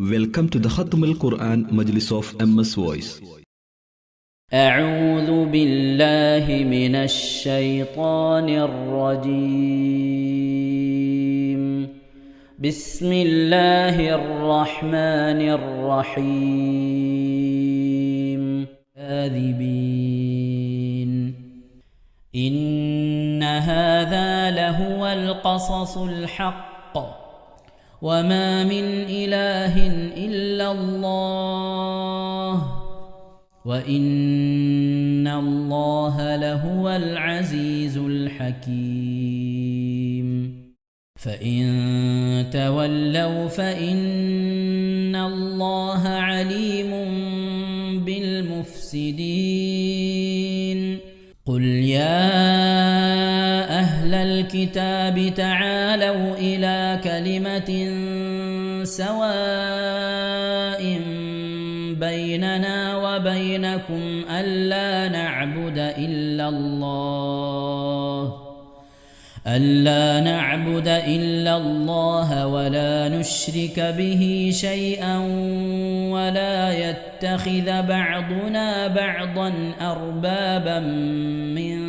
Welcome to the Khatam al-Quran Majlis of MS Voice. أعوذ بالله من الشيطان الرجيم. بسم الله الرحمن الرحيم. كاذبين إن هذا لهو القصص الحق وما من إله إلا الله وإن الله لهو العزيز الحكيم. فإن تولوا فإن الله عليم بالمفسدين. قل يا أهل الكتاب تعالوا إلى كلمة سواء بيننا وبينكم ألا نعبد إلا الله ولا نشرك به شيئا ولا يتخذ بعضنا بعضا أربابا من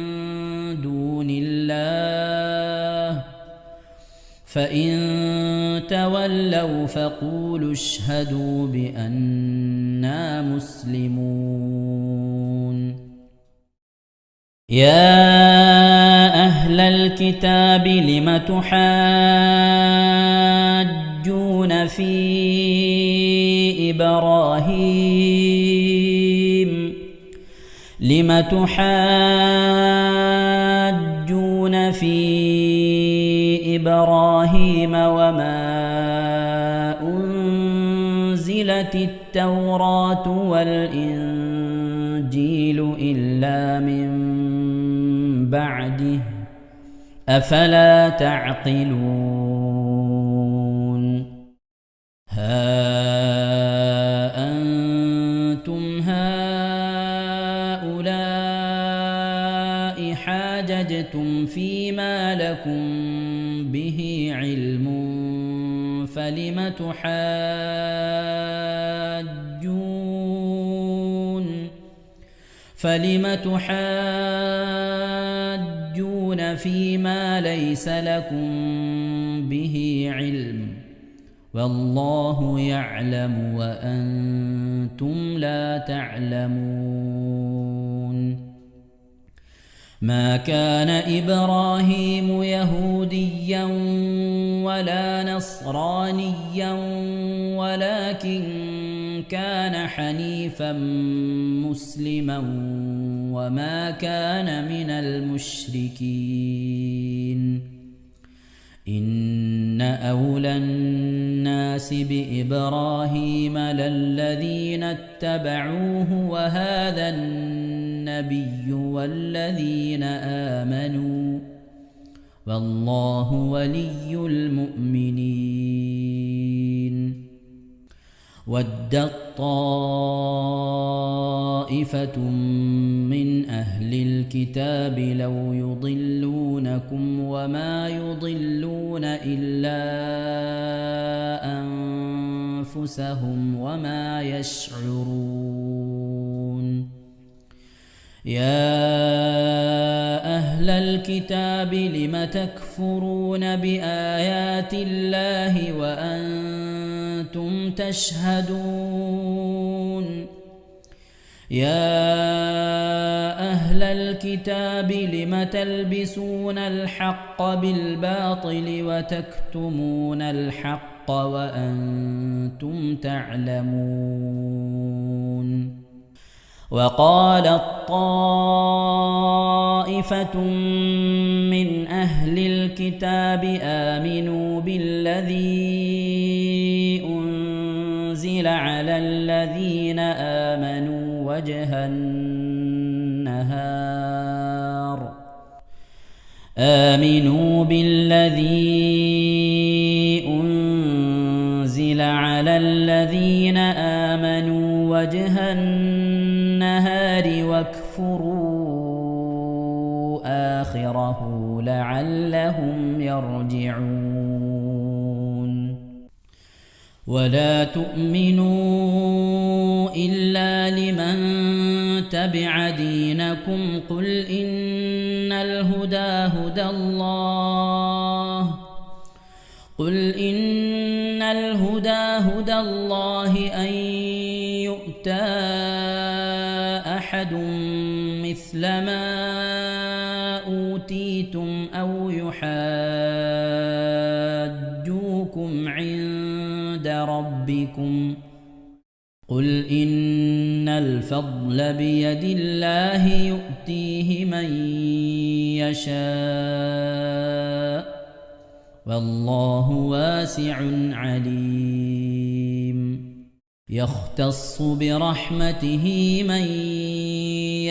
دون الله. فإن تولوا فقولوا اشهدوا بأننا مسلمون. يا أهل الكتاب لم تحاجون في إبراهيم وما أنزلت التوراة والإنجيل إلا من بعده أفلا تعقلون. ها أنتم هؤلاء حاججتم فيما لكم به علم فلم تحاجون فيما ليس لكم به علم والله يعلم وأنتم لا تعلمون. ما كان إبراهيم يهوديا ولا نصرانيا ولكن كان حنيفا مسلما وما كان من المشركين. إن أولى الناس بإبراهيم للذين اتبعوه وهذا النبي والذين آمنوا والله ولي المؤمنين. ودت طائفة من أهل الكتاب لو يضلونكم وما يضلون إلا أنفسهم وما يشعرون. يا أهل الكتاب لم تكفرون بآيات الله وأنتم تشهدون. يا أهل الكتاب لم تلبسون الحق بالباطل وتكتمون الحق وأنتم تعلمون. وقالت طائفة من أهل الكتاب آمنوا بالذي أنزل على الذين آمنوا وجه النهار واكفروا آخره لعلهم يرجعون. ولا تؤمنوا إلا لمن تبع دينكم قل إن الهدى هدى الله أن يؤتى أحد مثل ما أوتيتم أو يحاجوكم عند ربكم قل إن الفضل بيد الله يؤتيه من يشاء والله واسع عليم يختص برحمته من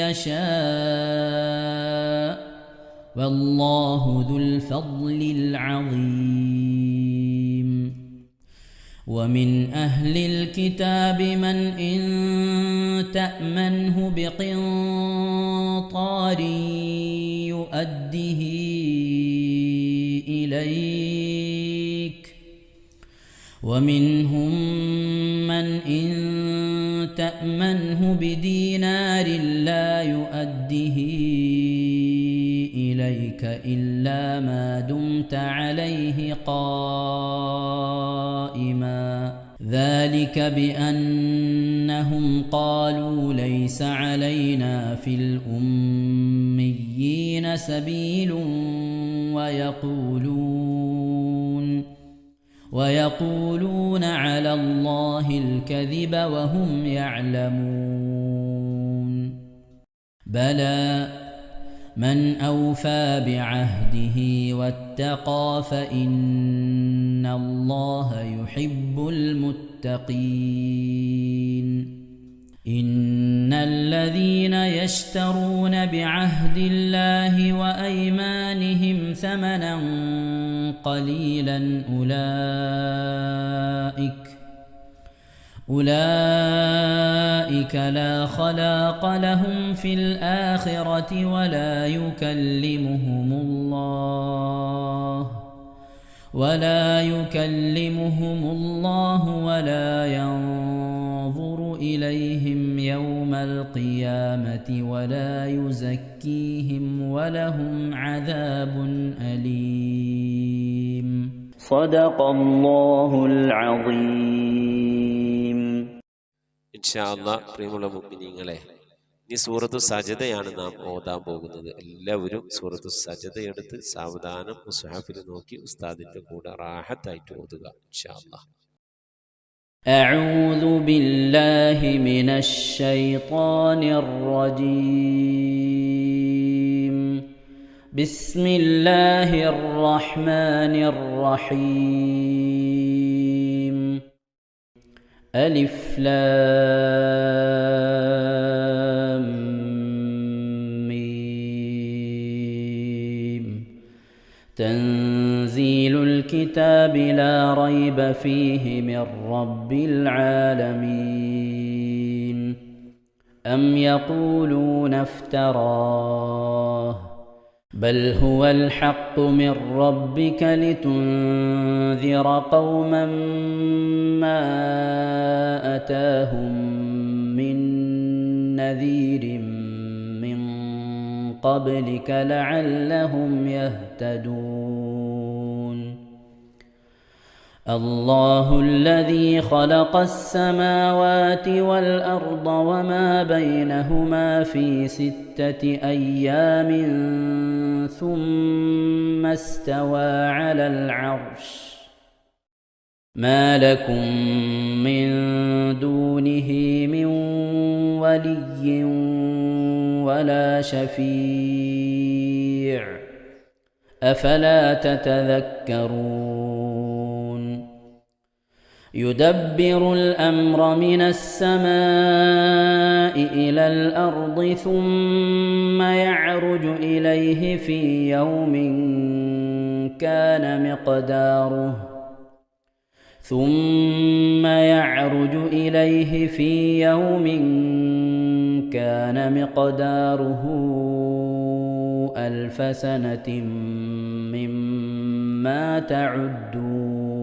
يشاء والله ذو الفضل العظيم ومن أهل الكتاب من إن تأمنه بقنطار يؤده إليك ومنهم من إن تأمنه بدينار لا يؤده إليك إلا ما دمت عليه قائما ذلك بأنهم قالوا ليس علينا في الأميين سبيل ويقولون على الله الكذب وهم يعلمون بلى من أوفى بعهده واتقى فإن الله يحب المتقين إن الذين يشترون بعهد الله وأيمانهم ثمنا قليلا أولئك لا خلاق لهم في الآخرة ولا يكلمهم الله ولا ينظر إليهم يوم القيامة ولا يزكيهم ولهم عذاب أليم صدق الله العظيم ഇൻഷാ അല്ലാഹ് പ്രിയമുള്ള മുഅ്മിനീങ്ങളെ ഈ സൂറത്തു സജദയാണ് നാം ഓതാൻ പോകുന്നത്. എല്ലാവരും സൂറത്തു സജദ എടുത്ത് സാവധാനം മുസ്ഹഫിൽ നോക്കി ഉസ്താദിന്റെ കൂടെ റാഹത്തായിട്ട് ഓതുക ഇൻഷാ അല്ലാഹ്. أعوذ بالله من الشيطان الرجيم بسم الله الرحمن الرحيم ألف لام ميم تنزيل الكتاب لا ريب فيه من رب العالمين أم يقولون افتراه بل هو الحق من ربك لتنذر قوما ما أتاهم من نذير من قبلك لعلهم يهتدون الله الذي خلق السماوات والأرض وما بينهما في 6 أيام ثم استوى على العرش ما لكم من دونه من ولي ولا شفيع أفلا تتذكرون يدبر الأمر من السماء إلى الأرض ثم يعرج إليه في يوم كان مقداره 1000 سنة مما تعدون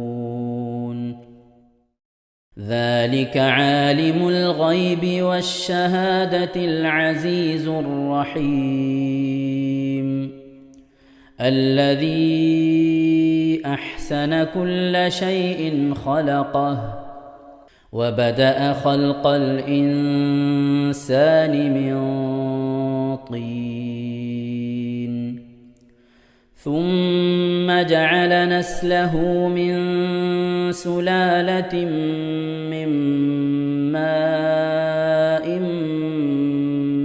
ذلك عالم الغيب والشهادة العزيز الرحيم الذي أحسن كل شيء خلقه وبدأ خلق الإنسان من طين ثم جعل نسله من سلالة من ماء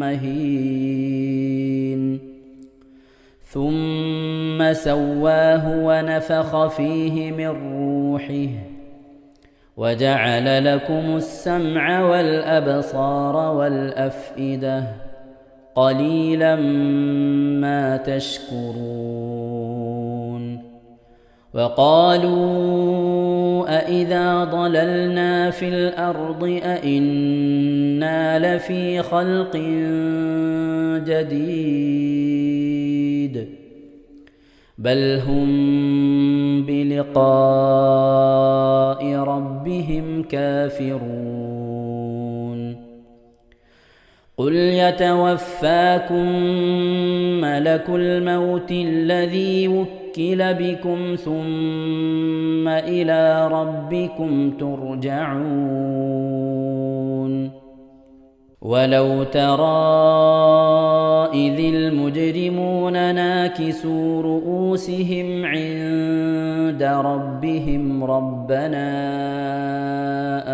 مهين ثم سواه ونفخ فيه من روحه وجعل لكم السمع والأبصار والأفئدة قليلا ما تشكرون وقالوا أإذا ضللنا في الأرض أإنا لفي خلق جديد بل هم بلقاء ربهم كافرون قل يتوفاكم ملك الموت الذي وكل بكم ثم إلى ربكم ترجعون ولو ترى إذ المجرمون ناكسوا رؤوسهم عند ربهم ربنا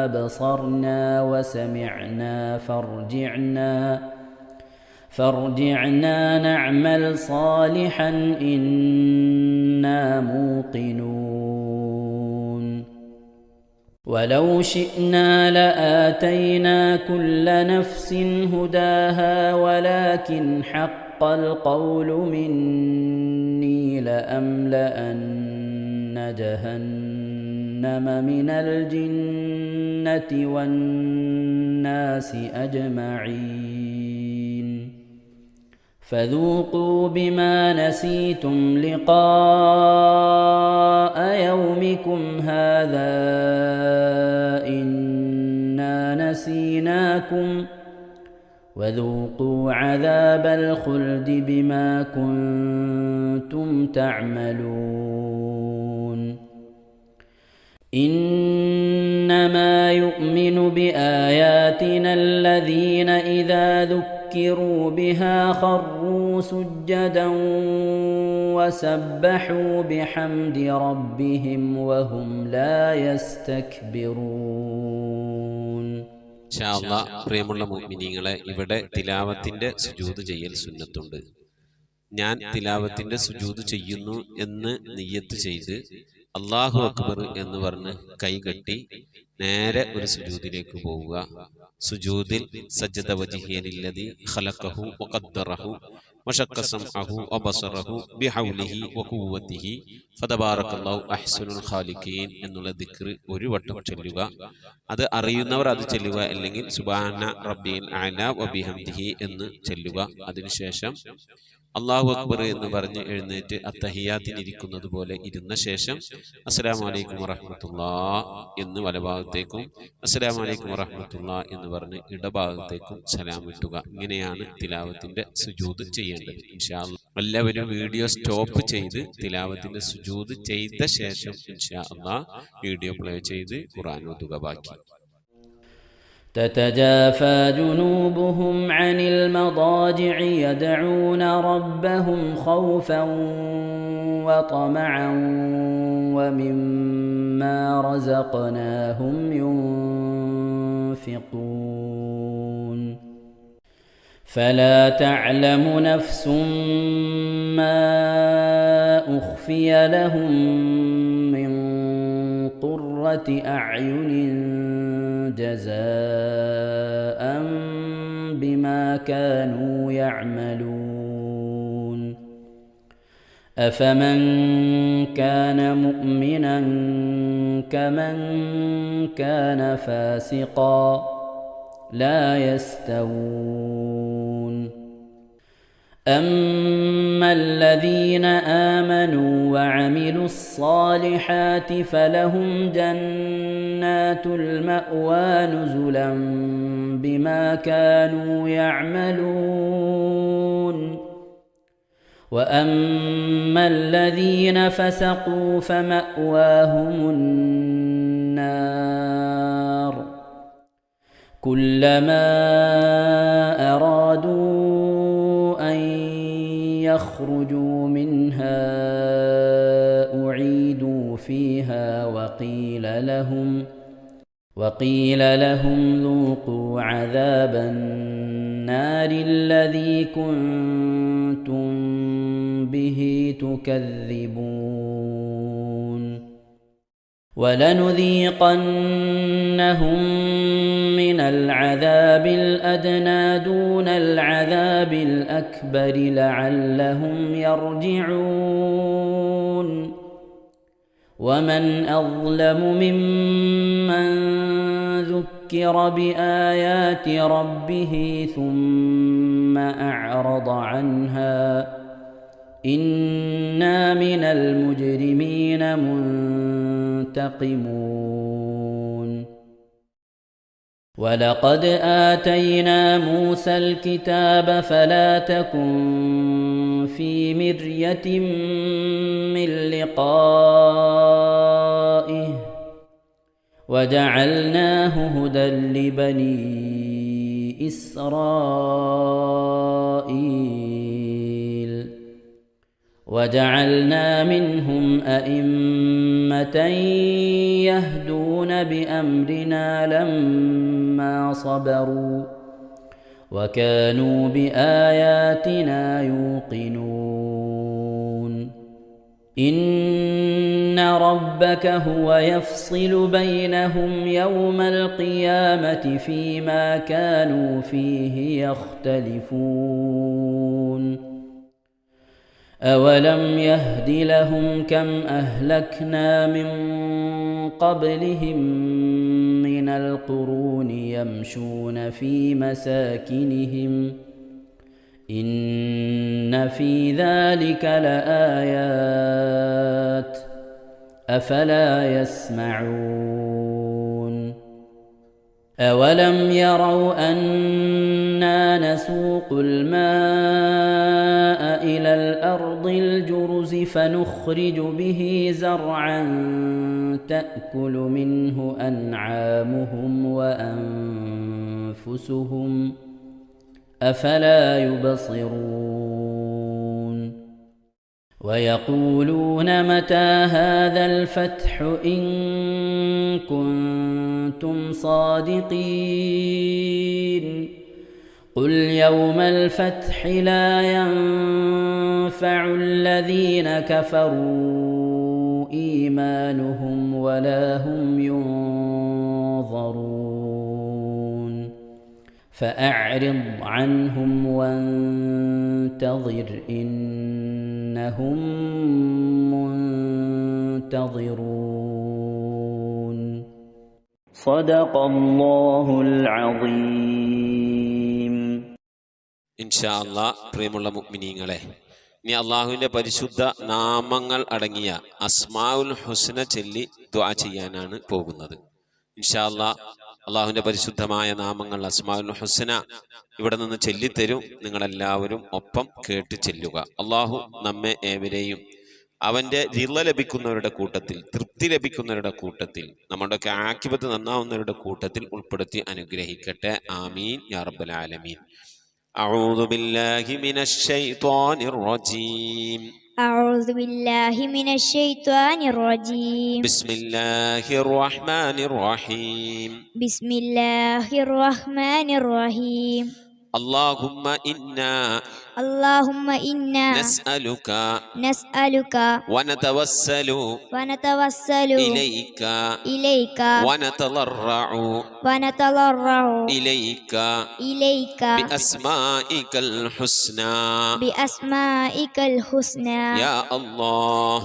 أبصرنا وسمعنا فارجعنا نعمل صالحا إنا موقنون ولو شئنا لآتينا كل نفس هداها ولكن حق القول مني لأملأن جهنم من الجنة والناس أجمعين فذوقوا بما نسيتم لقاء يومكم هذا إنا نسيناكم وذوقوا عذاب الخلد بما كنتم تعملون إنما يؤمن بآياتنا الذين إذا ذكروا بها خروا سجدا وسبحوا بحمد ربهم وهم لا يستكبرون. ഇൻഷാ അല്ലാഹ് പ്രിയമുള്ള മുഅ്മിനീങ്ങളെ, ഇവിടെ തിലാവത്തിന്റെ സുജൂദ് ചെയ്യൽ സുന്നത്തുണ്ട്. ഞാൻ തിലാവത്തിന്റെ സുജൂദ് ചെയ്യുന്നു എന്ന് നിയ്യത്ത് ചെയ്ത് അല്ലാഹു അക്ബർ എന്ന് പറഞ്ഞ് കൈകെട്ടി നേരെ ഒരു സുജൂദിലേക്ക് പോവുക. സുജൂദിൽ സജ്ജദ വജ്ഹിയലില്ലദി ഖലഖഹു വഖദ്ദറഹു വശഖ സമഅഹു വബസറഹു ബിഹൗലിഹി വഖുവ്വതിഹി ഫതബാറകല്ലാഹു അഹ്സനുൽ ഖാലിഖീൻ എന്നുള്ള ദിക്ർ ഒരു വട്ടം ചൊല്ലുക. അത് അറിയുന്നവർ അത് ചൊല്ലുക, അല്ലെങ്കിൽ സുബ്ഹാന റബ്ബിൽ അഅല വബിഹംദിഹി എന്ന് ചൊല്ലുക. അതിനുശേഷം അല്ലാഹു അക്ബർ എന്ന് പറഞ്ഞ് എഴുന്നേറ്റ് അത്തഹിയാത്തിനിരിക്കുന്നത് പോലെ ഇരുന്ന ശേഷം അസ്സലാമു അലൈക്കും വറഹ്മത്തുള്ളാഹ് എന്ന് വലഭാഗത്തേക്കും അസ്സലാമു അലൈക്കും വറഹ്മത്തുള്ളാഹ് എന്ന് പറഞ്ഞ് ഇടഭാഗത്തേക്കും സലാം ഇട്ടുക. ഇങ്ങനെയാണ് തിലാവത്തിന്റെ സുജൂദ് ചെയ്യേണ്ടത്. ഇൻഷാ അല്ലാഹ് എല്ലാവരും വീഡിയോ സ്റ്റോപ്പ് ചെയ്ത് തിലാവത്തിന്റെ സുജൂദ് ചെയ്ത ശേഷം ഇൻഷാ അല്ലാഹ് വീഡിയോ പ്ലേ ചെയ്ത് ഖുർആൻ ഓതുക. ബാക്കി تتجافى جنوبهم عن المضاجع يدعون ربهم خوفا وطمعا ومما رزقناهم ينفقون فلا تعلم نفس ما أخفي لهم من قرة أعين جزاء بما كانوا يعملون أفمن كان مؤمنا كمن كان فاسقا لا يستوون أما الذين آمنوا وعملوا الصالحات فلهم جنات المأوى نزلا بما كانوا يعملون وأما الذين فسقوا فمأواهم النار كلما أرادوا أن يخرجوا منها أعيدوا فيها وقيل لهم ذوقوا عذاب النار الذي كنتم به تكذبون ولنذيقنهم من العذاب الأدنى دون العذاب الأكبر لعلهم يرجعون ومن أظلم ممن ذكر بآيات ربه ثم أعرض عنها إنا من المجرمين منتقمون ولقد آتينا موسى الكتاب فلا تكن في مرية من لقائه وجعلناه هدى لبني إسرائيل وجعلنا منهم أئمة يهدون بأمرنا لما صبروا وكانوا بآياتنا يوقنون إن ربك هو يفصل بينهم يوم القيامة فيما كانوا فيه يختلفون أولم يهد لهم كم أهلكنا من قبلهم من القرون يمشون في مساكنهم إن في ذلك لآيات أفلا يسمعون أولم يروا أنا نسوق الماء إلى الأرض الجرز فنخرج به زرعا تأكل منه أنعامهم وأنفسهم أفلا يبصرون ويقولون متى هذا الفتح إن كنتم صادقين قل يوم الفتح لا ينفع الذين كفروا إيمانهم ولا هم ينظرون فأعرض عنهم وانتظر إنهم منتظرون صدق الله العظيم. ഇൻഷാ അല്ലാഹ് പ്രിയമുള്ള മുഅ്മിനീങ്ങളെ, ഇനി അള്ളാഹുവിൻ്റെ പരിശുദ്ധ നാമങ്ങൾ അടങ്ങിയ അസ്മാഉൽ ഹുസ്ന ചൊല്ലി ദുആ ചെയ്യാനാണ് പോകുന്നത്. ഇൻഷാ അല്ലാഹ് അള്ളാഹുവിൻ്റെ പരിശുദ്ധമായ നാമങ്ങൾ അസ്മാഉൽ ഹുസ്ന ഇവിടെ നിന്ന് ചൊല്ലിത്തരും. നിങ്ങളെല്ലാവരും ഒപ്പം കേട്ട് ചെല്ലുക. അള്ളാഹു നമ്മെ ഏവരെയും അവൻ്റെ റിള ലഭിക്കുന്നവരുടെ കൂട്ടത്തിൽ, തൃപ്തി ലഭിക്കുന്നവരുടെ കൂട്ടത്തിൽ, നമ്മുടെയൊക്കെ ആഖിബത്ത് നന്നാവുന്നവരുടെ കൂട്ടത്തിൽ ഉൾപ്പെടുത്തി അനുഗ്രഹിക്കട്ടെ. ആമീൻ യാ റബ്ബൽ ആലമീൻ. أعوذ بالله من الشيطان الرجيم. أعوذ بالله من الشيطان الرجيم. بسم الله الرحمن الرحيم. بسم الله الرحمن الرحيم. اللهم إنا نسألك ونتوسل إليك ونتضرع إليك بأسمائك الحسنى يا الله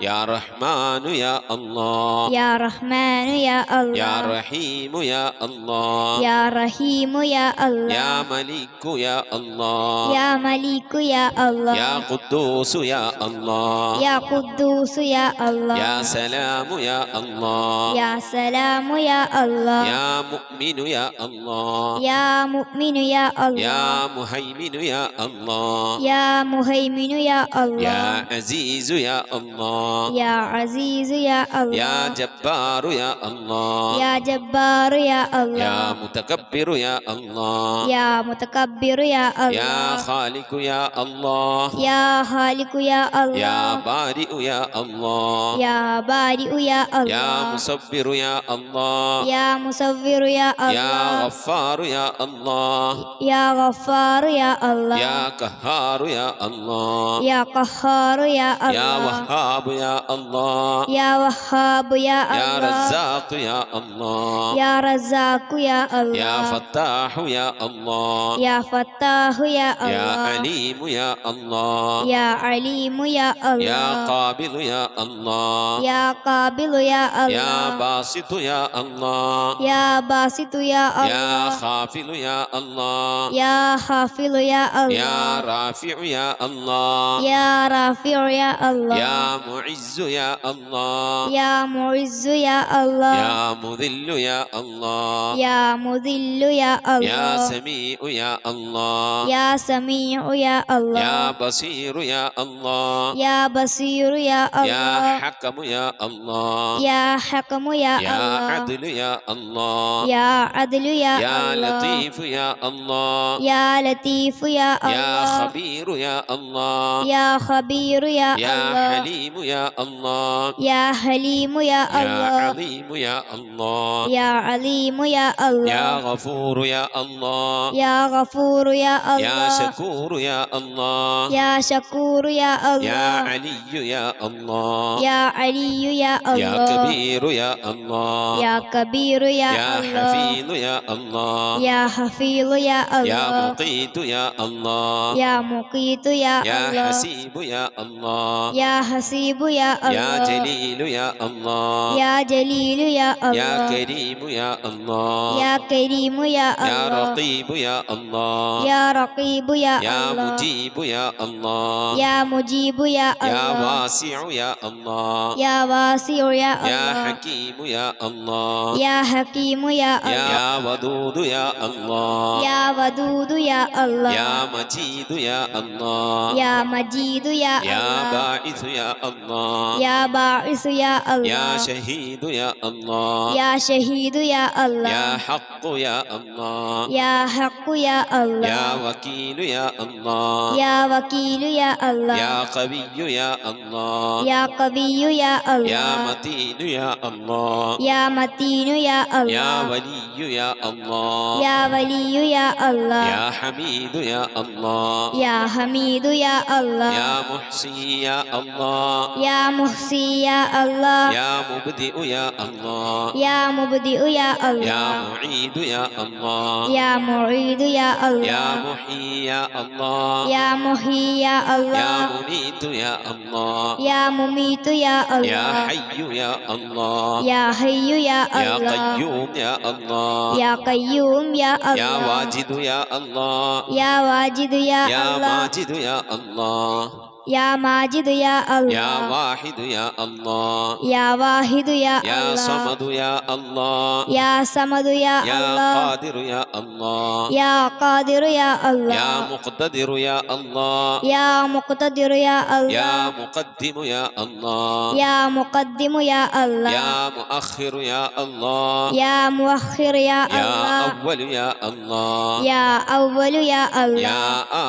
يا رحمن يا الله يا رحمن يا الله يا رحيم يا الله يا رحيم يا الله يا ملك يا الله الله يا مليك يا الله يا قدوس يا الله يا قدوس يا الله يا سلام يا الله يا سلام يا الله يا مؤمن يا الله يا مؤمن يا الله يا مهيمن يا الله يا مهيمن يا الله يا عزيز يا الله يا عزيز يا الله يا جبار يا الله يا جبار يا يا الله متكبر يا الله يا متكبر يا يا الله خالق يا الله يا خالق يا يا الله بارئ يا الله يا بارئ يا يا الله مصبر يا الله يا مصور يا يا الله غفار يا الله يا غفار يا الله يا قهار يا الله يا قهار يا يا الله وهاب يا الله يا وهاب يا يا الله رزاق يا الله يا رزاق يا يا الله فتاح يا الله يا فتاح يا يا الله عليم يا الله يا عليم يا يا الله قابل يا الله يا قابل يا يا الله باسط يا الله يا باسط يا يا الله خافل يا الله يا حافظ يا يا الله رافع يا الله يا رافع يا الله يا معز يا الله يا معز يا الله يا مذل يا الله يا مذل يا يا الله سميع يا الله يا سميع يا الله يا بصير يا الله يا بصير يا يا الله حكم يا الله يا حكم يا يا الله عدل يا الله يا عدل يا يا الله لطيف يا الله يا لطيف يا يا الله خبير يا الله يا خبير يا يا الله حليم يا الله يا حليم يا يا الله عظيم يا الله يا عليم يا يا الله غفور يا الله يا غفور يا يا الله شكور يا الله يا شكور يا يا الله علي يا الله يا علي يا يا الله كبير يا الله يا كبير يا يا الله حفيظ يا الله يا حفيظ يا يا الله مقيت يا الله يا مقيت يا يا الله حسيب يا الله يا حسيب يا يا الله جليل يا الله يا جليل يا يا الله كريم يا الله يا كريم يا يا الله رقيب يا الله يا رقيب يا يا الله مجيب يا الله يا مجيب يا يا الله واسع يا الله يا واسع يا يا الله حكيم يا الله يا حكيم يا الله يا ودود يا الله يا ودود يا الله يا مجيد يا الله يا مجيد يا يا الله باعث يا الله يا باعث يا يا الله شهيد يا الله يا شهيد يا يا الله حق يا الله يا حق يا الله يا وكيل يا الله يا وكيل يا الله يا قوي يا الله يا قوي يا يا الله متين يا الله يا متين يا يا الله ولي يا الله يا ولي يا الله يا حميد يا الله يا حميد يا الله يا محصي يا الله يا محصي يا الله يا مبدئ يا الله يا مبدئ يا يا الله معيد يا الله يا معيد يا يا الله محيي يا الله يا محيي يا يا الله مميت يا الله يا مميت يا يا الله حي يا الله يا حي يا يا الله قيوم يا الله يا قيوم يا يا الله واجد يا الله يا واجد يا يا الله ماجد يا الله يا ماجد يا يا الله واحد يا الله يا واحد يا يا الله صمد يا الله يا صمد يا يا الله قادر يا الله يا قادر يا يا الله مقتدر يا الله يا مقتدر يا يا الله مقدم يا الله يا مقدم يا الله يا مؤخر يا الله يا مؤخر يا يا الله أول يا الله يا أول يا الله يا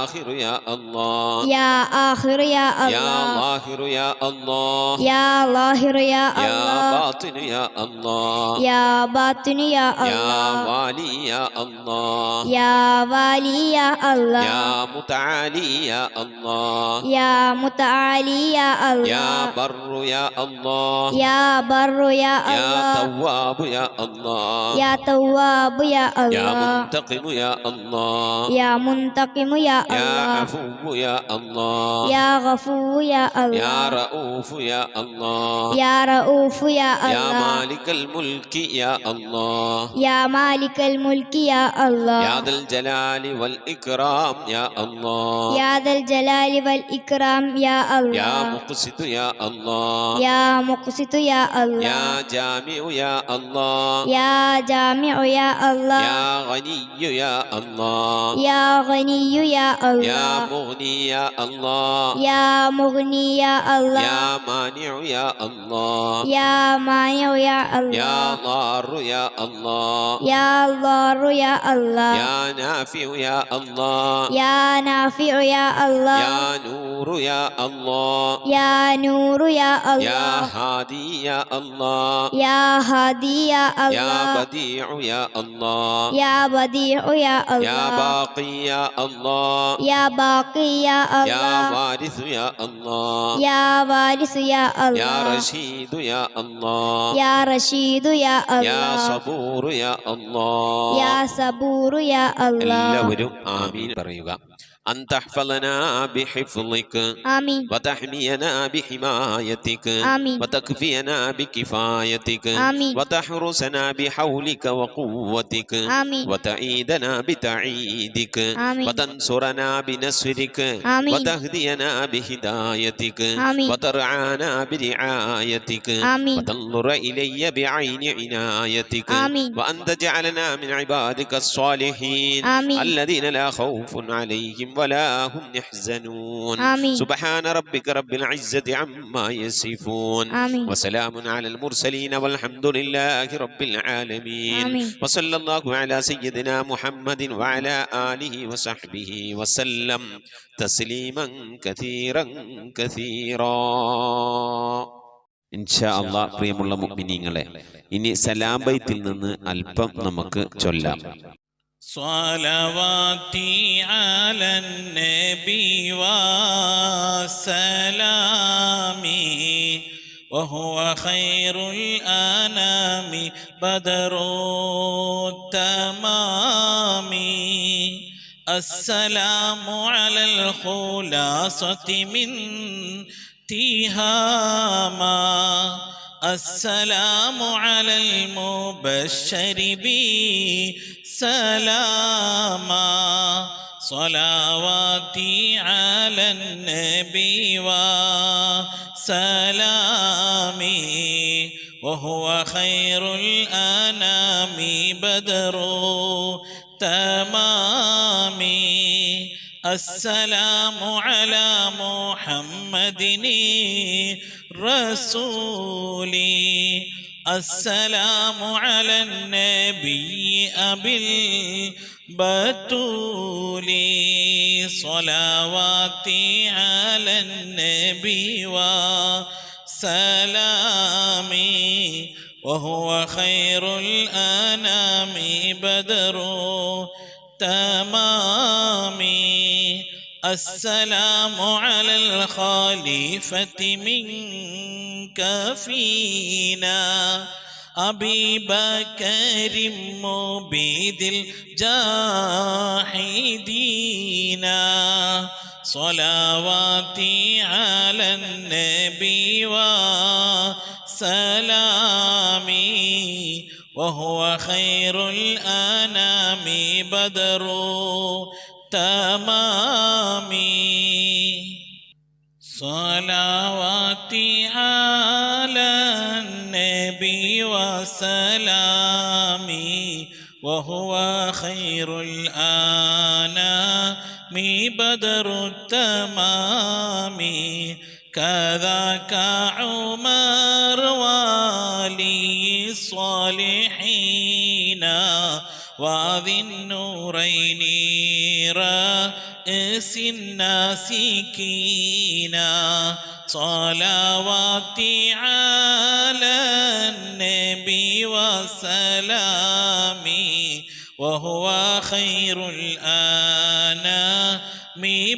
آخر يا الله يا آخر يا يا الله ظاهر يا الله يا ظاهر يا يا الله باطن يا الله يا باطن يا يا الله والي يا الله يا والي يا الله يا متعالي يا الله يا متعالي يا يا الله بر يا الله يا بر يا يا الله تواب يا الله يا تواب يا يا الله منتقم يا الله يا منتقم يا يا الله عفو يا الله يا غفور يا يا الله رؤوف يا الله يا رؤوف يا يا الله مالك الملك يا الله يا مالك الملك يا الله يا ذا الجلال والإكرام يا الله يا ذا الجلال والإكرام يا يا الله مقسط يا الله يا مقسط يا الله يا جامع يا الله يا جامع يا الله يا غني يا الله يا غني يا يا الله مغني يا الله يا مغني يا الله يا مانع يا الله يا مانع يا يا الله ضار يا الله يا ضار يا الله يا نافع يا الله يا نافع يا الله يا نور يا الله يا نور يا يا الله هادي يا الله يا هادي يا يا الله بديع يا الله يا بديع يا يا الله باقي يا الله يا باقي يا يا الله وارث يا الله يا وارث يا يا الله رشيد يا الله يا رشيد يا يا الله صبور يا الله يا صبور يا الله എല്ലാവരും ആമീൻ പറയുക. أن تحفظنا بحفظك آمين وتحمينا بحمايتك آمين وتكفينا بكفايتك آمين وتحرسنا بحولك وقوتك آمين وتعيدنا بتعيدك آمين وتنصرنا بنصرك آمين وتهدينا بهدايتك آمين وترعانا برعايتك آمين وتنظر إلي بعين عنايتك آمين وأن تجعلنا من عبادك الصالحين آمين الذين لا خوف عليهم ولا هم يحزنون آمين سبحان ربك رب العزة عما يصفون آمين وسلام على المرسلين والحمد لله رب العالمين آمين وصلى الله على سيدنا محمد وعلى آله وصحبه وسلم تسليما كثيرا كثيرا. ഇൻഷാ അല്ലാഹ് പ്രിയമുള്ള മുഅ്മിനീങ്ങളെ, ഇനി സലാം ബൈത്തിൽ നിന്ന് അല്പം നമുക്ക് ചൊല്ലാം. صلواتي على النبي وسلامي وهو خير الأنام بدر التمام. السلام على الخلاصة من تهاما. السلام على المبشر بسلاما. صلواتي على النبي وسلامي وهو خير الأنام بدر تمامي. السلام على محمد رسولي. السلام على النبي أبي البتول. صلواتي على النبي وسلامي وهو خير الأنام بدر تمامي. السلام على الخليفة منك فينا أبي بكر مبيد الجاحدين. صلواتي على النبي وسلامي وهو خير الأنام بدر تمامي. صلواتي على النبي وسلامي وهو خير الأنام بدر التمام. كذاك عمر ولي الصالحين وذي النورين رئيس الناسكين. صلواتي على النبي وسلامي وهو خير الأنام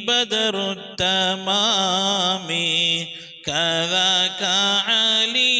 بدر التمام. كذاك علي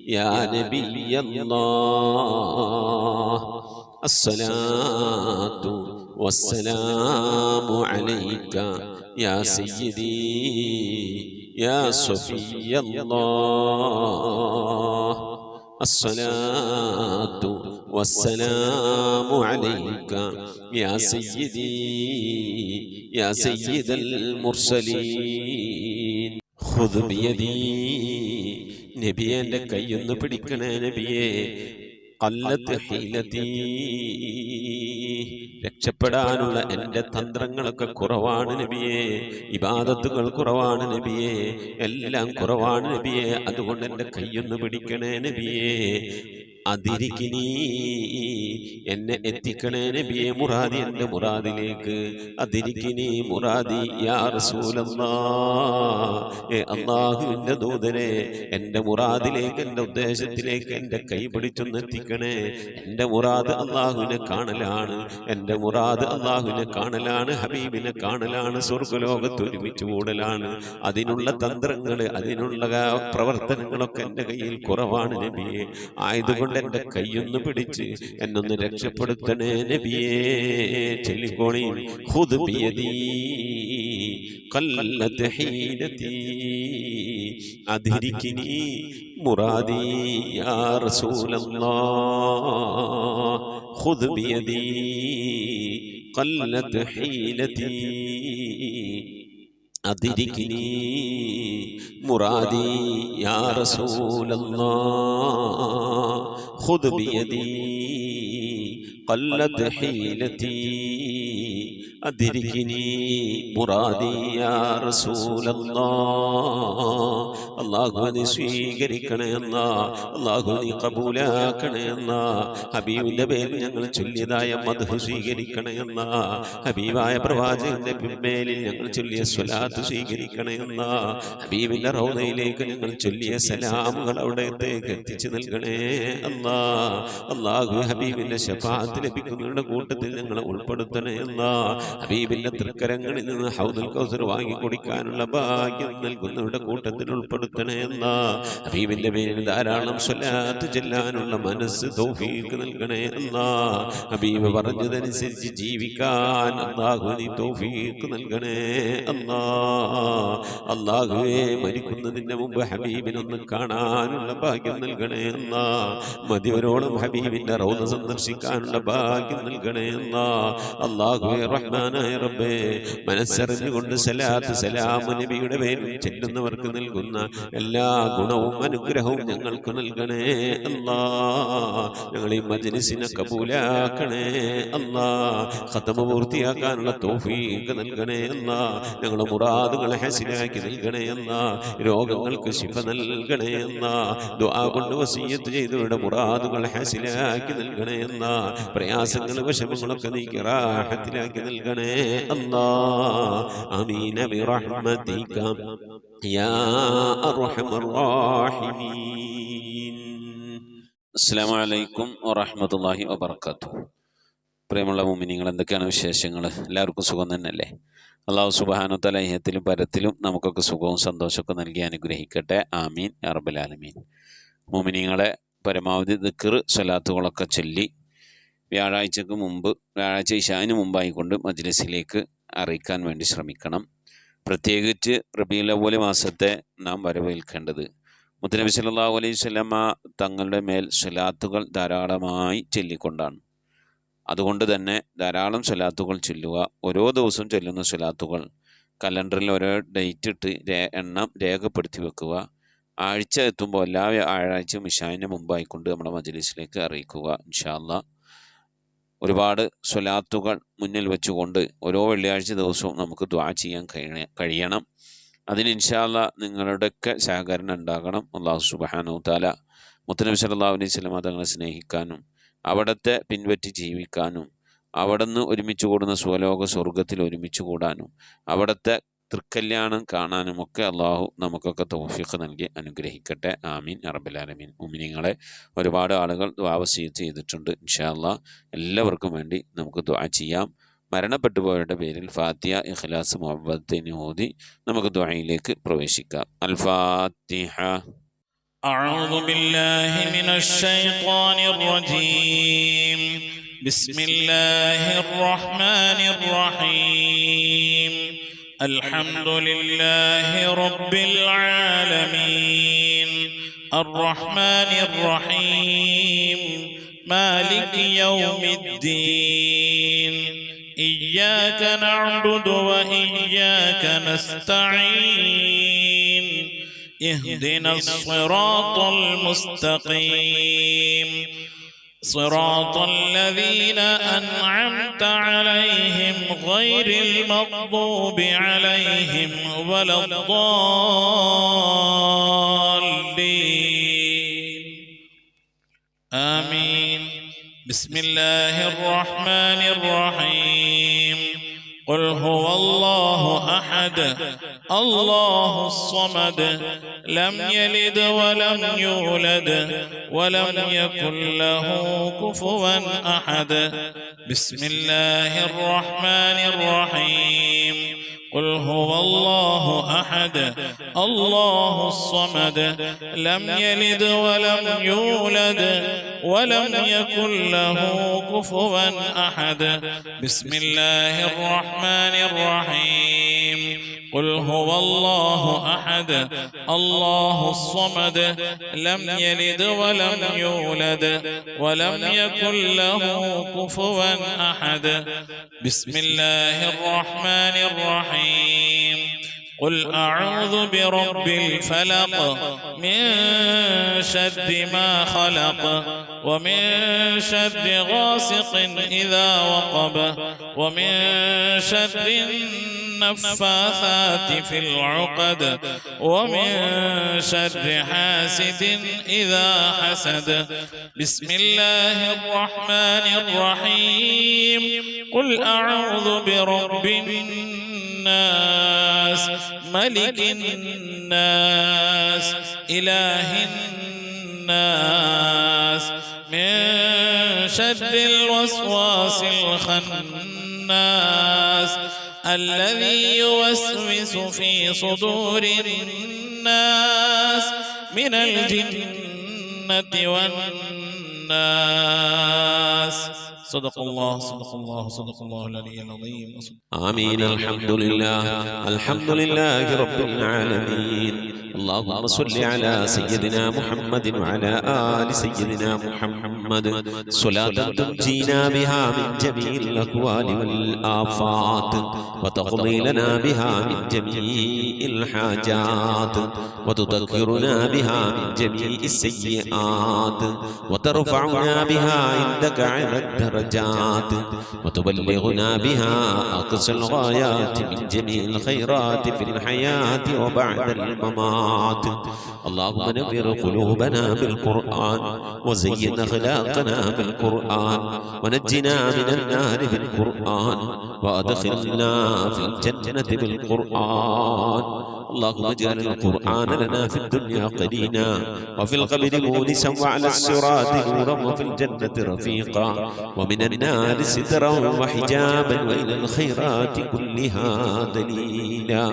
يا نبي الله الصلاة والسلام عليك يا سيدي يا صفي الله الصلاة والسلام عليك يا سيدي يا سيد المرسلين خذ بيدي നബിയെ എൻ്റെ കൈയൊന്ന് പിടിക്കണേ നബിയെ ഖല്ലത്ത് ഹീലതീ രക്ഷപ്പെടാനുള്ള എൻ്റെ തന്ത്രങ്ങളൊക്കെ കുറവാണ് നബിയെ ഇബാദത്തുകൾ കുറവാണ് നബിയെ എല്ലാം കുറവാണ് നബിയെ അതുകൊണ്ട് എൻ്റെ കൈയൊന്ന് പിടിക്കണേ നബിയെ അതിരിക്കിനി എന്നെ എത്തിക്കണേ നബിയെ മുറാദി എൻ്റെ മുറാദിലേക്ക് അതിരിക്കിനി മുറാദി യാ റസൂലല്ലാഹ് അല്ലാഹുവിൻ്റെ ദൂതനെ എൻ്റെ മുറാദിലേക്ക് എൻ്റെ ഉദ്ദേശത്തിലേക്ക് എൻ്റെ കൈ പിടിച്ചൊന്ന് എത്തിക്കണേ എൻ്റെ മുറാദ് അല്ലാഹുവിനെ കാണലാണ് എൻ്റെ മുറാദ് അല്ലാഹുവിനെ കാണലാണ് ഹബീബിനെ കാണലാണ് സ്വർഗ്ഗലോകത്ത് ഒരുമിച്ച് കൂടലാണ് അതിനുള്ള തന്ത്രങ്ങൾ അതിനുള്ള പ്രവർത്തനങ്ങളൊക്കെ എൻ്റെ കയ്യിൽ കുറവാണ് നബിയെ ആയതുകൊണ്ട് എൻ്റെ കൈയൊന്ന് പിടിച്ച് എന്നൊന്ന് രക്ഷപ്പെടുത്തണേ നബിയേ ചൊല്ലിക്കോളി ഖുദ് ബിയദീ ഖല്ലത്ത് ഹീലതീ അദ്രികിനി മുറാദി യാ റസൂലല്ലാഹ് ഖുദ് ബിയദീ ഖല്ലത്ത് ഹീലതീ അദ്രികിനി മുറാദി യാ റസൂലല്ലാഹ് ഖുദ് ബിയദീ ഖല്ലത്ത് ഹീലതീ അദ്രികിനി മുറാദി യാ റസൂലല്ലാഹ് അല്ലാഹു നീ സ്വീകരിക്കണേ അല്ലാഹ് അല്ലാഹു നീ ഖബൂലാക്കണേ അല്ലാഹ് ഹബീബിന്റെ പേരിൽ ഞങ്ങൾ ചൊല്ലിയതായ മദ്ഹ് സ്വീകരിക്കണേ അല്ലാഹ് ഹബീബായ പ്രവാചകന്റെ മേലിൽ ഞങ്ങൾ ചൊല്ലിയ സ്വലാത്ത് സ്വീകരിക്കണേ അല്ലാഹ് ഹബീബിന്റെ റൗദയിലേക്ക് ഞങ്ങൾ ചൊല്ലിയ സലാമുകൾ അവിടത്തേക്ക് എത്തിച്ചു നൽകണേ അല്ലാഹ് അല്ലാഹു ഹബീബിന്റെ ശഫാഅത്ത് ലഭിക്കുന്നവരുടെ കൂട്ടത്തിൽ ഞങ്ങളെ ഉൾപ്പെടുത്തണേ അല്ലാഹ് ഹബീബിന്റെ തൃക്കരങ്ങളിൽ നിന്ന് ഹൗദുൽ കൗസർ വാങ്ങി കുടിക്കാനുള്ള ഭാഗ്യം നൽകുന്നവരുടെ കൂട്ടത്തിൽ ഉൾപ്പെടുത്തണേ അല്ലാഹ് ഹബീബിന്റെ പേരിൽ ധാരാളം സ്വലാത്ത് ചെല്ലാനുള്ള മനസ്സ് തൗഫീഖ് നൽകണേ അല്ലാഹ് ഹബീബ് പറഞ്ഞതനുസരിച്ച് ജീവിക്കാൻ അല്ലാഹു നീ തൗഫീഖ് നൽകണേ അല്ലാഹ് അല്ലാഹുവേ മരിക്കുന്നതിന് മുമ്പ് ഹബീബിനൊന്ന് കാണാനുള്ള ഭാഗ്യം നൽകണേ അല്ലാഹ് മതിവരോളം ഹബീബിന്റെ റൗദ സന്ദർശിക്കാനുള്ള ഭാഗ്യം നൽകണേ അല്ലാഹ് അല്ലാഹുവേ റഹ്മാനായ റബ്ബേ മനസ്സറിഞ്ഞുകൊണ്ട് സലാത്ത് സലാം നബിയുടെ പേരിൽ ചെല്ലുന്നവർക്ക് നൽകുന്ന എല്ലാ ഗുണവും അനുഗ്രഹവും ഞങ്ങൾക്ക് നൽകണേ അല്ലാഹ് ഞങ്ങൾ ഈ മജ്ലിസിനെ കബൂലാക്കണേ അല്ലാഹ് ഖത്മ പൂർത്തിയാക്കാനുള്ള തൗഫീഖ് നൽകണേ അല്ലാഹ് ഞങ്ങളുടെ മുറാദുകളെ ഹസിലാക്കി നൽകണേ അല്ലാഹ് രോഗങ്ങൾക്ക് ശിഫ നൽകണേ അല്ലാഹ് ദുആ കൊണ്ട് വസിയ്യത്ത് ചെയ്തവരുടെ മുറാദുകൾ ഹസിലാക്കി നൽകണേ അല്ലാഹ് പ്രയാസങ്ങൾ വിഷമങ്ങളൊക്കെ നീക്കി റാഹത്തിലാക്കി നൽകണേ അല്ലാഹ് ആമീൻ ബിറഹ്മതിക യാ അർഹമർ റഹീമീൻ. അസ്സലാമു അലൈക്കും വറഹ്മത്തുള്ളാഹി വബറകാതുഹു. പ്രിയമുള്ള മുഅ്മിനീങ്ങൾ, എന്തൊക്കെയാണ് വിശേഷങ്ങൾ? എല്ലാവർക്കും സുഖം തന്നെയല്ലേ? അല്ലാഹു സുബ്ഹാനഹു വ തആല ഇഹത്തിലും പരത്തിലും നമുക്കൊക്കെ സുഖവും സന്തോഷമൊക്കെ നൽകി അനുഗ്രഹിക്കട്ടെ. ആമീൻ യാ റബ്ബൽ ആലമീൻ. മുഅ്മിനീങ്ങളെ, പരമാവധി ദിക്ർ സ്വലാത്തുകളൊക്കെ ചൊല്ലി വ്യാഴാഴ്ച ഇശാന് മുമ്പായിക്കൊണ്ട് മജ്ലിസിലേക്ക് അറിയിക്കാൻ വേണ്ടി ശ്രമിക്കണം. പ്രത്യേകിച്ച് റബീഉൽ അവ്വൽ മാസത്തെ നാം വരവേൽക്കേണ്ടത് മുത്തനബി സല്ലല്ലാഹു അലൈഹി വസല്ലമ തങ്ങളുടെ മേൽ സ്വലാത്തുകൾ ധാരാളമായി ചൊല്ലിക്കൊണ്ടാണ്. അതുകൊണ്ട് തന്നെ ധാരാളം സ്വലാത്തുകൾ ചൊല്ലുക. ഓരോ ദിവസവും ചൊല്ലുന്ന സ്വലാത്തുകൾ കലണ്ടറിൽ ഓരോ ഡേറ്റ് ഇട്ട് എണ്ണം രേഖപ്പെടുത്തി വെക്കുക. ആഴ്ച എത്തുമ്പോൾ എല്ലാ ആഴ്ചയും ഇശാന് മുമ്പായിക്കൊണ്ട് നമ്മുടെ മജ്ലിസിലേക്ക് അറിയിക്കുക. ഇൻഷാ അല്ലാഹ് ഒരുപാട് സ്വലാത്തുകൾ മുന്നിൽ വെച്ചുകൊണ്ട് ഓരോ വെള്ളിയാഴ്ച ദിവസവും നമുക്ക് ദുആ ചെയ്യാൻ കഴിയണം. അതിന് ഇൻഷാ അല്ലാഹ് നിങ്ങളുടെയൊക്കെ സഹകരണം ഉണ്ടാകണം. അല്ലാഹു സുബ്ഹാനഹു വ തആല മുത്തനബി സല്ലല്ലാഹു അലൈഹി വസല്ലം തങ്ങളെ സ്നേഹിക്കാനും അവിടത്തെ പിൻപറ്റി ജീവിക്കാനും അവിടുന്ന് ഒരുമിച്ച് കൂടുന്ന സ്വലോക സ്വർഗത്തിൽ ഒരുമിച്ച് കൂടാനും അവിടുത്തെ തൃക്കല്യാണം കാണാനും ഒക്കെ അള്ളാഹു നമുക്കൊക്കെ തൗഫീഖ് നൽകി അനുഗ്രഹിക്കട്ടെ. ആമീൻ യാ റബ്ബൽ ആലമീൻ. മുഅ്മിനീങ്ങളെ, ഒരുപാട് ആളുകൾ ദുആ വസിയത്ത് ചെയ്തിട്ടുണ്ട്. ഇൻഷാ അല്ലാഹ് എല്ലാവർക്കും വേണ്ടി നമുക്ക് ദുആ ചെയ്യാം. മരണപ്പെട്ടു പോയവരുടെ പേരിൽ ഫാത്തിഹ, ഇഖ്ലാസ്, മുഅവ്വദത്തൈൻ ഓതി നമുക്ക് ദുആയിലേക്ക് പ്രവേശിക്കാം. അൽ ഫാത്തിഹ. أعوذ بالله من الشيطان الرجيم. بسم الله الرحمن الرحيم. الحمد لله رب العالمين الرحمن الرحيم مالك يوم الدين. إياك نعبد وإياك نستعين. اهدنا الصراط المستقيم صراط الذين أنعمت عليهم غير المغضوب عليهم ولا الضالين آمين. بسم الله الرحمن الرحيم. قل هو الله أحد الله الصمد لم يلد ولم يولد ولم يكن له كفوا أحد. بسم الله الرحمن الرحيم. قل هو الله أحد الله الصمد لم يلد ولم يولد ولم يكن له كفوا أحد. بسم الله الرحمن الرحيم. قل هو الله أحد الله الصمد لم يلد ولم يولد ولم يكن له كفوا أحد. بسم الله الرحمن الرحيم. قل أعوذ برب الفلق من شر ما خلق ومن شر غاسق إذا وقب ومن شر النفاثات في العقد ومن شر حاسد إذا حسد. بسم الله الرحمن الرحيم. قل أعوذ برب الناس ملك الناس إله الناس من شر الوسواس الخناس الذي يوسوس في صدور الناس من الجنة والناس. صدق الله صدق الله صدق الله العلي العظيم. آمين. الحمد لله رب العالمين. اللهم صل على سيدنا محمد وعلى آل سيدنا محمد صلاة تنجينا بها من جميع الأكوال والآفات وتقضي لنا بها من جميع الحاجات وتذكرنا بها من جميع السيئات وترفعنا بها عندك على الدرجات وتبلغنا بها أقصى الغايات من جميع الخيرات في الحياة وبعد الممات. اللهم نبر قلوبنا بالقرآن وزين أخلاقنا بالقرآن ونجنا من النار بالقرآن وأدخلنا في الجنة بالقرآن. اللهم اجعل القرآن لنا في الدنيا قرينا وفي القبر مونسا وعلى الصراط نورا وفي الجنة رفيقا ومن النار سترا وحجابا وإلى الخيرات كلها دليلا.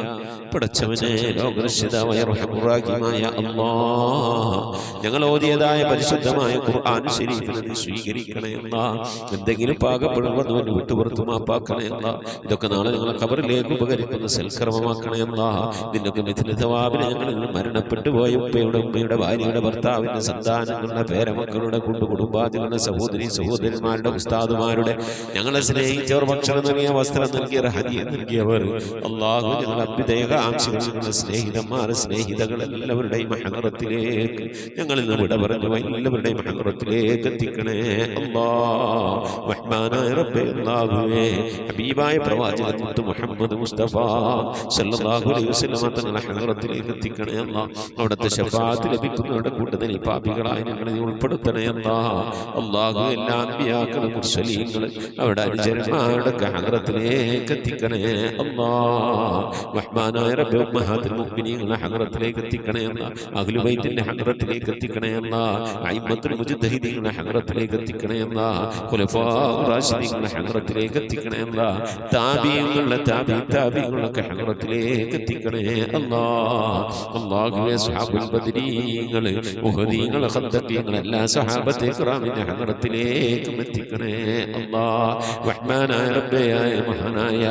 പടച്ചവനെ ലോകരക്ഷിതാവായ റഹ്മാനായ അല്ലാഹ്, ഞങ്ങൾ ഓതിയതായ പരിശുദ്ധമായ ഖുർആൻ ശരീഫിനെ നീ സ്വീകരിക്കണേ അല്ലാഹ്. എന്തെങ്കിലും പാകപ്പെടുമ്പോൾ വിട്ടുപുറത്തു മാപ്പാക്കണേ അല്ലാഹ്. ഇതൊക്കെ നാളെ ഞങ്ങളെ ഖബറിലേക്ക് ഉപകരിക്കുന്ന സൽക്കർമ്മമാക്കണേ അല്ലാഹ്. ഇതിനൊക്കെ മിഥില തവാബിനെ ഞങ്ങളിൽ മരണപ്പെട്ടു പോയ ഉപ്പയുടെ ഉമ്മയുടെ ഭാര്യയുടെ ഭർത്താവിന്റെ സന്താനങ്ങളുടെ പേരമക്കളുടെ കുടുംബാദികളുടെ സഹോദരി സഹോദരന്മാരുടെ ഉസ്താദുമാരുടെ ഞങ്ങളെ സ്നേഹിച്ചവർ ഭക്ഷണം നൽകിയ വസ്ത്രം നൽകിയവർ ഹദിയ നൽകിയവർ അല്ലാഹു ഞങ്ങൾ അഭ്യുദയ ആംശികളുടെ സ്നേഹിതന്മാർ സ്നേഹിതകൾ എല്ലാവരുടെയും ഹദറത്തിലേക്ക് ഞങ്ങളിൽ നിന്ന് വിട പറഞ്ഞു എല്ലാവരുടെയും ഹദറത്തിലേക്ക് എത്തിക്കണേ അല്ലാഹ്. റഹ്മാനായ റബ്ബേ അല്ലാഹുവേ, ഹബീബായ പ്രവാചകൻ മുഹമ്മദ് മുസ്തഫ സല്ലല്ലാഹു അലൈഹി വസല്ലം തങ്ങളുടെ ഹദറത്തിലേക്ക് എത്തിക്കണേ അല്ലാഹ്. അവിടുത്തെ ശഫാഅത്ത് ലഭിക്കുന്നവരുടെ കൂട്ടത്തിൽ പാപികളായ ഞങ്ങളെ ഉൾപ്പെടുത്തണേ അല്ലാഹ്. അല്ലാഹു എല്ലാ അൻബിയാക്കളും മുർസലീങ്ങളും അവരുടെ അനുചരന്മാരുടെ ഹദറത്തിലേക്ക് എത്തിക്കണേ അല്ലാഹ്. റഹ്മാനായ റഹ്മാനായ റബ്ബേ ഉമ്മഹാത്തുൽ മുഅ്മിനീങ്ങളെ ഹദ്റത്തിലേക്ക് എത്തിക്കണേ അല്ലാ, അഹ്ലു ബൈത്തിന്റെ ഹദ്റത്തിലേക്ക് എത്തിക്കണേ അല്ലാ, അയിമ്മത്തുൽ മുജ്തഹിദീങ്ങളെ ഹദ്റത്തിലേക്ക് എത്തിക്കണേ അല്ലാ, ഖുലഫാഉർ റാഷിദീങ്ങളെ ഹദ്റത്തിലേക്ക് എത്തിക്കണേ അല്ലാ, താബിഈങ്ങളുടെ താബിഈങ്ങളൊക്കെ ഹദ്റത്തിലേക്ക് എത്തിക്കണേ അല്ലാ. അല്ലാഹുവേ സ്വഹാബുൽ ബദരീങ്ങളെ ഉഹദീങ്ങളെ ഖദ്ദഖീങ്ങളെ എല്ലാ സ്വഹാബത്തെ കിറാമിന്റെ ഹദ്റത്തിലേക്ക് എത്തിക്കണേ അല്ലാ. റഹ്മാനായ റബ്ബേ മഹാനായ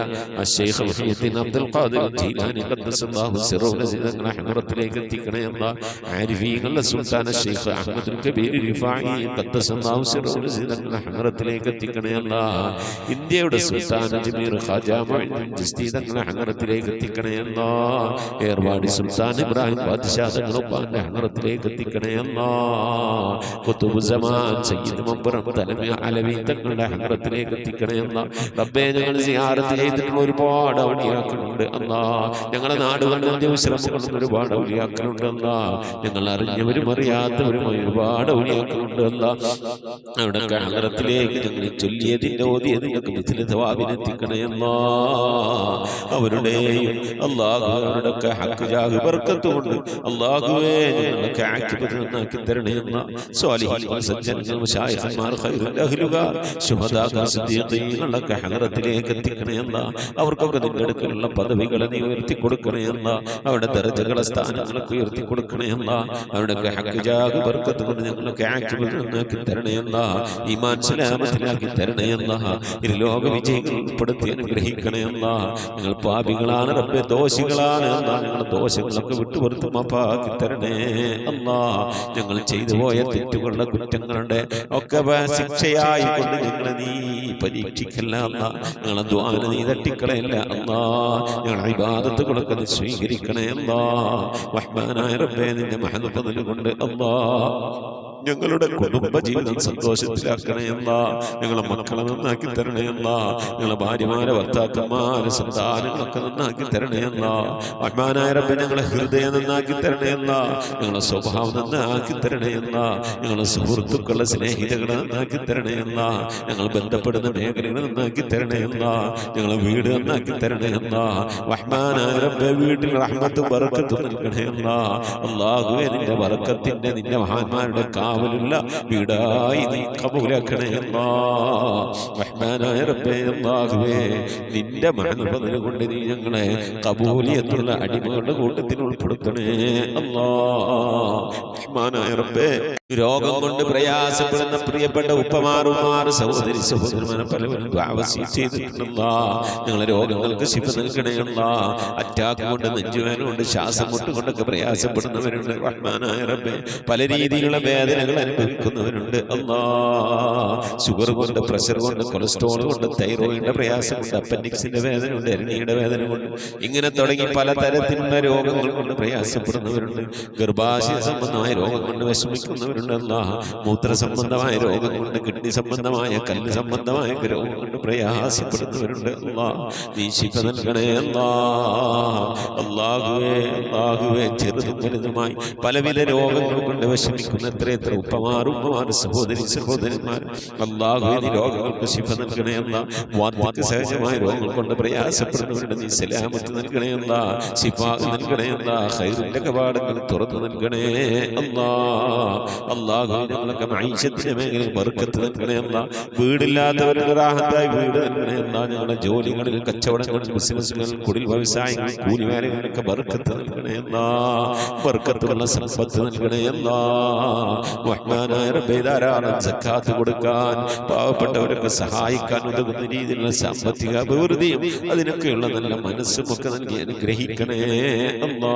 അശ്ശൈഖ് മുഹയ്യിദ്ദീൻ അബ്ദുൽ ഖാദിർ ജീലാനി ഖദ്ദസല്ലാഹു സിറഹു നസിദങ്ങളെ ഹദ്റത്തിലേക്ക് എത്തിക്കണേ അല്ലാ. ആരിഫീങ്ങളുടെ സുൽത്താൻ അശ്ശൈഖ് അഹ്മദുൽ കബീർ റിഫായി ഖദ്ദസല്ലാഹു സിറഹു നസിദങ്ങളെ ഹദ്റത്തിലേക്ക് എത്തിക്കണേ അല്ലാ. ഇന്ത്യയുടെ സുൽത്താൻ അജ്മീർ ഖാജാ മുഈനുദ്ദീൻ ചിശ്തി തങ്ങളെ ഹദ്റത്തിലേക്ക് എത്തിക്കണേ അല്ലാ. ഏർവാടി സുൽത്താൻ ഇബ്രാഹിം ബാദ്ശാ തങ്ങളുപ്പാന്റെ ഹദ്റത്തിലേക്ക് എത്തിക്കണേ അല്ലാ. ഖുതുബ് സമാൻ സയ്യിദ് മമ്പറം തലമി അലവി തങ്ങളുടെ ഹദ്റത്തിലേക്ക് എത്തിക്കണേ അല്ലാ. റബ്ബേ ഞങ്ങൾ സിയാറത്ത് ചെയ്തിട്ടുള്ള ഒരുപാട് ഔലിയാക്കളുണ്ട് അല്ലാ. ഞങ്ങളെ നാട് കണ്ട് വിശ്രമം കൊള്ളുന്ന ഒരുപാട് ഔലിയാക്കളുണ്ട് അല്ലാ. ഞങ്ങൾ അറിഞ്ഞവരും അറിയാത്തവരുമായി ഒരുപാട് ഔലിയാക്കളുണ്ട് അല്ലാ. അവിടെ ഹദ്റത്തിലേക്ക് ഞങ്ങൾ ചൊല്ലിയതിന്റെ ഓതിയതിനൊക്കെ മിഥില തവാബിനെത്തിക്കണേ അല്ലാ. അവരുടെയും അല്ലാഹു അവരുടെയൊക്കെ ഹഖ് ജാഹ് ബർക്കത്ത് കൊണ്ട് അല്ലാഹുവേ ഞങ്ങളൊക്കെ ആക്കിബത്ത് നന്നാക്കി തരണേ അല്ലാ. സ്വാലിഹീൻ സജ്ജനങ്ങൾ മശായിഖന്മാർ ഖൈറുൽ അഹ്ലുകാർ ശുഹദാ സിദ്ദീഖീങ്ങളൊക്കെ ഹദ്റത്തിലേക്ക് എത്തിക്കണേ അല്ലാ. അവർക്കൊക്കെ നിന്റെ അടുക്കലുള്ള പദവികളെ നീ ഉയർത്തി കൊടുക്കണേ അല്ലാ. അവരുടെ ദർജകളെ സ്ഥാനങ്ങളൊക്കെ ഉയർത്തി കൊടുക്കണേ അല്ലാ. അവരുടെയൊക്കെ ഹഖ് ജാഹ് ബർക്കത്ത് കൊണ്ട് ഞങ്ങളൊക്കെ ആക്കിബത്ത് നന്നാക്കി തരണേ അല്ലാ. ഈമാൻ സലാമത്തിലാക്കി തരണേ അല്ലാ. ഇരുലോക വിജയികൾ ഉൾപ്പെടുത്തി അനുഗ്രഹിക്കണേ അല്ലാ. നിങ്ങൾ പാപികളാണ് റബ്ബേ, ദോഷികളാണ് അല്ലാ. ഞങ്ങളുടെ ദോഷങ്ങളൊക്കെ വിട്ടുപുറത്ത് മാപ്പാക്കി തരണേ അല്ലാ. ഞങ്ങൾ ചെയ്തു പോയ തെറ്റുകളുടെ കുറ്റങ്ങളുടെ ഒക്കെ ശിക്ഷയായി കൊണ്ട് ഞങ്ങളെ നീ പരീക്ഷിക്കല്ല അല്ലാ. ഞങ്ങളെ ദുആന നീ തട്ടിക്കളയല്ല അല്ലാ. ഞങ്ങളുടെ ഇബാദത്തുകളൊക്കെ നീ സ്വീകരിക്കണേ അല്ലാ. റഹ്മാനായ റബ്ബേ നിന്റെ മഹദ് ഫദ്ൽ കൊണ്ട് അല്ലാ ഞങ്ങളുടെ കുടുംബ ജീവിതം സന്തോഷത്തിലാക്കണേ അല്ലാ. ഞങ്ങളെ മക്കളെ നന്നാക്കി തരണേ അല്ലാ. ഞങ്ങളെ ഭാര്യമാരെ ഭർത്താക്കന്മാരെ സന്താനങ്ങളൊക്കെ നന്നാക്കി തരണേ അല്ലാ. റഹ്മാനായ റബ്ബേ ഞങ്ങളെ ഹൃദയം നന്നാക്കി തരണേ അല്ലാ. ഞങ്ങളെ സ്വഭാവം നന്നാക്കി തരണേ അല്ലാ. ഞങ്ങളെ സുഹൃത്തുക്കളെ സ്നേഹിതകളെ നന്നാക്കി തരണേ അല്ലാ. ഞങ്ങൾ ബന്ധപ്പെടുന്ന മേഖലകളെ നന്നാക്കി തരണേ അല്ലാ. ഞങ്ങളെ വീട് നന്നാക്കി തരണേ അല്ലാ. റഹ്മാനായ റബ്ബേ വീട്ടിൽ റഹ്മത്തും ബറക്കത്തും നൽകണേ അല്ലാ. അല്ലാഹുവേ നിന്റെ ബറക്കത്തിന്റെ നിന്റെ മഹാന്മാരുടെ കാവലുള്ള വീടായി നീ കബൂലാക്കണേ അല്ലാ. റഹ്മാനായ റബ്ബേ അല്ലാഹുവേ നിന്റെ മഹദ് ഫദ്ൽ കൊണ്ട് നീ ഞങ്ങളെ ഖബൂലിയത്തുള്ള അടിമകളുടെ കൂട്ടത്തിൽ ഉൾപ്പെടുത്തണേ അല്ലാ. റഹ്മാനായ റബ്ബേ രോഗം കൊണ്ട് പ്രയാസപ്പെടുന്ന പ്രിയപ്പെട്ട ഉപ്പമാറുമാർ സഹോദരി സഹോദരന്മാരെ പലവരും ചെയ്തിട്ടുണ്ടല്ലാ. ഞങ്ങളെ രോഗങ്ങൾക്ക് ശിഫ നൽകണേ അല്ലാ. അറ്റാക്ക് കൊണ്ട് നെഞ്ചുവേദന കൊണ്ട് ശ്വാസം മുട്ട് കൊണ്ടൊക്കെ പ്രയാസപ്പെടുന്നവരുണ്ട്. റഹ്മാനായ റബ്ബേ പല രീതിയിലുള്ള വേദനകൾ അനുഭവിക്കുന്നവരുണ്ട് അല്ലാ. ഷുഗർ കൊണ്ട്, പ്രഷർ കൊണ്ട്, കൊളസ്ട്രോൾ കൊണ്ട്, തൈറോയിഡിന്റെ പ്രയാസം കൊണ്ട്, അപ്പൻഡിക്സിന്റെ വേദന കൊണ്ട്, എരണിയുടെ വേദന കൊണ്ട്, ഇങ്ങനെ തുടങ്ങി പലതരത്തിലുള്ള രോഗങ്ങൾ കൊണ്ട് പ്രയാസപ്പെടുന്നവരുണ്ട്. ഗർഭാശയ സംബന്ധമായ രോഗം കൊണ്ട് വിഷമിക്കുന്നവരുണ്ട് അല്ലാ. മൂത്ര സംബന്ധമായ രോഗം കൊണ്ട്, കിഡ്നി സംബന്ധമായ, കല്ല് സംബന്ധമായ രോഗം കൊണ്ട് പ്രയാസപ്പെടുന്നവരുണ്ട് അല്ലാ. നീ ശിഫ നൽകണേ അല്ലാ. അല്ലാഹുവേ അല്ലാഹുവേ ചെറുതും വലുതുമായി പലവിധ രോഗങ്ങൾ കൊണ്ട് വിഷമിക്കുന്ന എത്ര ഉപ്പമാർ സഹോദരി സഹോദരന്മാർ അല്ലാഹുവേ നീ രോഗങ്ങൾക്ക് ശിഫ നൽകണേ അല്ലാ. വാർദ്ധക്യ സഹജമായ രോഗങ്ങൾ കൊണ്ട് പ്രയാസപ്പെടുന്നവരുടെ നീ സലാമത്ത് നൽകണേ അല്ലാ. ശിഫാ നൽകണേ അല്ലാ. ഖൈറിന്റെ കവാടങ്ങൾ തുറന്നു നൽകണേ അല്ലാ. അല്ലാഹുവേ ഞങ്ങളൊക്കെ മഈശത്തിന്റെ മേഖലയിൽ ബർക്കത്ത് നൽകണേ അല്ലാ. വീടില്ലാത്തവരുടെ റാഹത്തായി വീട് നൽകണേ അല്ലാ. ഞങ്ങളുടെ ജോലികളിൽ, കച്ചവടങ്ങളിൽ, ബിസിനസ്സുകളിൽ, കുടിൽ വ്യവസായങ്ങളിൽ, കൂലിവേലകളിലൊക്കെ ബർക്കത്ത് നൽകണേ അല്ലാ. ബർക്കത്തുള്ള സമ്പത്ത് നൽകണേ അല്ലാ. റഹ്മാനായ റബ്ബേ ധാരാളം സക്കാത്ത് കൊടുക്കാൻ, പാവപ്പെട്ടവരൊക്കെ സഹായിക്കാൻ ഉതകുന്ന രീതിയിലുള്ള സാമ്പത്തിക അഭിവൃദ്ധിയും അതിനൊക്കെയുള്ള നല്ല മനസ്സും ഒക്കെ നൽകി അനുഗ്രഹിക്കണേ അല്ലാ.